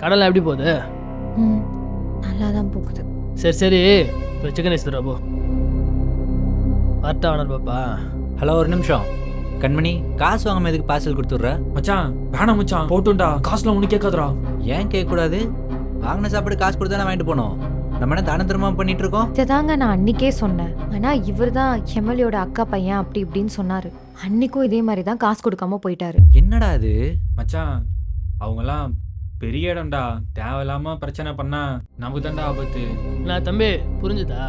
கடலை எப்படி போகுது? ம் நல்லா தான் போகுது. சரி சரி, இப்போ சிக்கன் ரைஸ் தரா போ. கரெக்டாக ஆனர் பாப்பா. ஹலோ, ஒரு நிமிஷம். கண்மணி, காசு வாங்காம எதுக்கு பார்சல் கொடுத்துட்ற? மச்சான் வேணாம் மச்சான், போட்டுண்டா. காசுலாம் ஒண்ணு கேட்காதடா. ஏன் கேட்கக்கூடாது? வாங்கின சாப்பாடு காசு கொடுத்து தானே வாங்கிட்டு போனோம். நம்ம என்ன தான தர்மமா பண்ணிட்டு இருக்கோம்? இதைதாங்க நான் அன்னைக்கே சொன்னேன். ஆனா இவர் தான் எம்எல்ஏயோட அக்கா பையன் அப்படி இப்படின்னு சொன்னாரு. அன்னைக்கும் இதே மாதிரி தான் காசு கொடுக்காம போயிட்டாரு. என்னடா அது? மச்சான் அவங்கெல்லாம் பெரிய இடம்டா. தேவையில்லாம பிரச்சனை பண்ணா நமக்கு தான்டா ஆபத்து. நான் தம்பி புரிஞ்சுதா?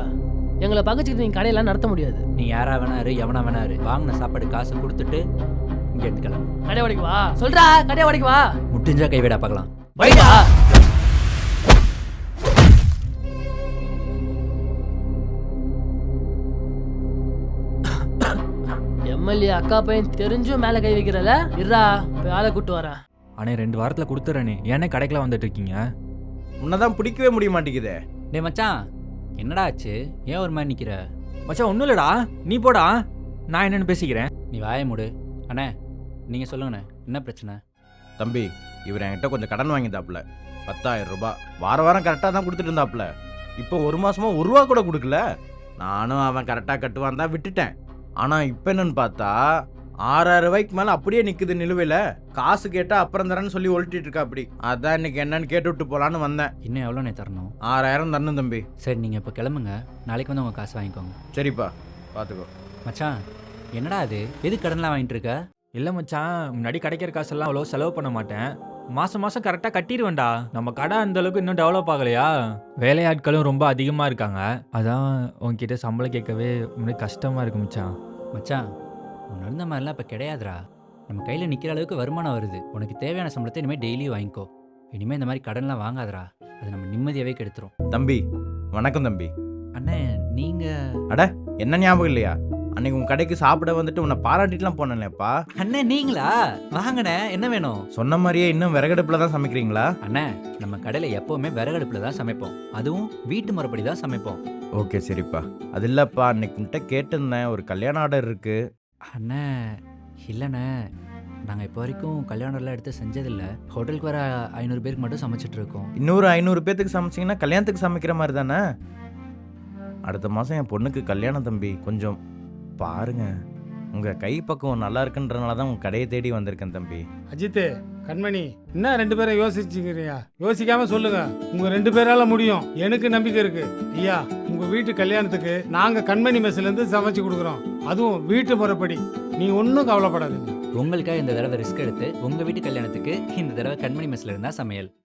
எங்களை பக்கச்சுக்கிட்டு நீங்கள் கடையெல்லாம் நடத்த முடியாது. நீ யாரா வேணாரு, எவனா வேணாரு, வாங்கின சாப்பாடு காசு கொடுத்துட்டு இங்க இருந்து கிளம்பு. கடை உடைக்கு வா சொல்றா, கடை உடைக்கு வா. முட்டிஞ்சா கைவிடா பார்க்கலாம். வைடா. எம்எல்ஏ அக்கா பையன் தெரிஞ்சும் மேலே கை வைக்கிறல. இருடா, போய் ஆளை கூட்டு வரேன். அண்ணே 2 வாரத்துல கொடுத்துறேனே. ஏன்னே கடைக்கெல்லாம் வந்துட்டு இருக்கீங்க? உன்னதான் பிடிக்கவே முடிய மாட்டேங்குதே. டேய் மச்சான், என்னடா ஆச்சு? ஏன் ஒரு மாதிரி நிக்கிற? மச்சான் ஒன்றும் இல்லடா, நீ போடா, நான் என்னன்னு பேசிக்கிறேன். நீ வாய மூடு. அண்ணே நீங்க சொல்லுங்கண்ணே, என்ன பிரச்சனை? தம்பி, இவர் என்கிட்ட கொஞ்சம் கடன் வாங்கிட்டாப்புல, 10,000 ரூபாய். வாரம் கரெக்டாக தான் கொடுத்துட்டு இருந்தாப்புல. இப்போ 1 மாசமா 1 ரூபா கூட கொடுக்கல. நானும் அவன் கரெக்டாக கட்டுவான் தான் விட்டுட்டேன். ஆனால் இப்போ என்னன்னு பார்த்தா 6,000 ரூபாய்க்கு மேலே அப்படியே நிற்குது நிலுவையில். காசு கேட்டால் அப்புறம் தரேன்னு சொல்லி ஒழிட்டிட்டு இருக்கா. அப்படி அதான் இன்னைக்கு என்னன்னு கேட்டு விட்டு போகலான்னு வந்தேன். இன்னும் எவ்வளோண்ணே தரணும்? 6,000 தரணும் தம்பி. சரி, நீங்கள் இப்போ கிளம்புங்க. நாளைக்கு வந்து உங்கள் காசு வாங்கிக்கோங்க. சரிப்பா, பார்த்துக்கோ. மச்சான் என்னடா அது? எது கடன்லாம் வாங்கிட்டு இருக்க? இல்லை மச்சான், முன்னாடி கிடைக்கிற காசெல்லாம் அவ்வளோ செலவு பண்ண மாட்டேன். மாதம் மாதம் கரெக்டாக கட்டிடுவேன்டா. நம்ம கடை அந்த அளவுக்கு இன்னும் டெவலப் ஆகலையா? வேலையாட்களும் ரொம்ப அதிகமாக இருக்காங்க. அதான் உன்கிட்ட சம்பளம் கேட்கவே முன்னாடி கஷ்டமாக இருக்கு மச்சான். மச்சான் உன்ன இருந்த மாதிரிலாம் இப்போ கிடையாதுடா. நம்ம கையில் நிற்கிற அளவுக்கு வருமானம் வருது. உனக்கு தேவையான சம்பளத்தை இனிமேல் டெய்லியும் வாங்கிக்கோ. இனிமேல் இந்த மாதிரி கடன்லாம் வாங்காதடா, அது நம்ம நிம்மதியாகவே கெடுத்துரும். தம்பி வணக்கம் தம்பி. அண்ணே நீங்கள் என்ன ஞாபகம் இல்லையா? அன்னைக்கு உன் கடைக்கு சாப்பிட வந்துட்டு உன்னை பாராட்டிட்டுலாம் போனேன்ப்பா. அண்ணே நீங்களா? வாங்கண்ணே, என்ன வேணும்? சொன்ன மாதிரியே இன்னும் விறகடுப்புல தான் சமைக்கிறீங்களா? அண்ணே நம்ம கடையில் எப்போவுமே விறகடுப்பில் தான் சமைப்போம். அதுவும் வீட்டு முறைப்படி தான் சமைப்போம். ஓகே சரிப்பா. அது இல்லைப்பா, அன்னைக்கு உன்கிட்ட கேட்டிருந்தேன், ஒரு கல்யாண ஆர்டர் இருக்கு. அண்ணே இல்லைண்ணே, நாங்கள் இப்போ வரைக்கும் கல்யாணம்லாம் எடுத்து செஞ்சதில்லை. ஹோட்டலுக்கு வர 500 பேருக்கு மட்டும் சமைச்சிட்டு இருக்கோம். இன்னொரு 500 பேத்துக்கு சமைச்சிங்கன்னா கல்யாணத்துக்கு சமைக்கிற மாதிரி தானே? அடுத்த மாதம் என் பொண்ணுக்கு கல்யாணம் தம்பி. கொஞ்சம் பாருங்க, உங்கள் கை பக்குவம் நல்லா இருக்குன்றனால தான் உங்கள் கடையை தேடி வந்திருக்கேன் தம்பி. அஜித்து, கண்மணி, என்ன 2 பேரும் யோசிச்சுக்கிறீங்க? யோசிக்காம சொல்லுங்க. உங்க 2 பேரால முடியும். எனக்கு நம்பிக்கை இருக்கு. ஐயா, உங்க வீட்டு கல்யாணத்துக்கு நாங்க கண்மணி மெஸ்ல இருந்து சமைச்சு கொடுக்குறோம். அதுவும் வீட்டு முறைப்படி. நீ ஒன்றும் கவலைப்படாதீங்க. உங்களுக்காக இந்த தடவை ரிஸ்க் எடுத்து உங்கள் வீட்டு கல்யாணத்துக்கு இந்த தடவை கண்மணி மெஸ்ல இருந்தால் சமையல்.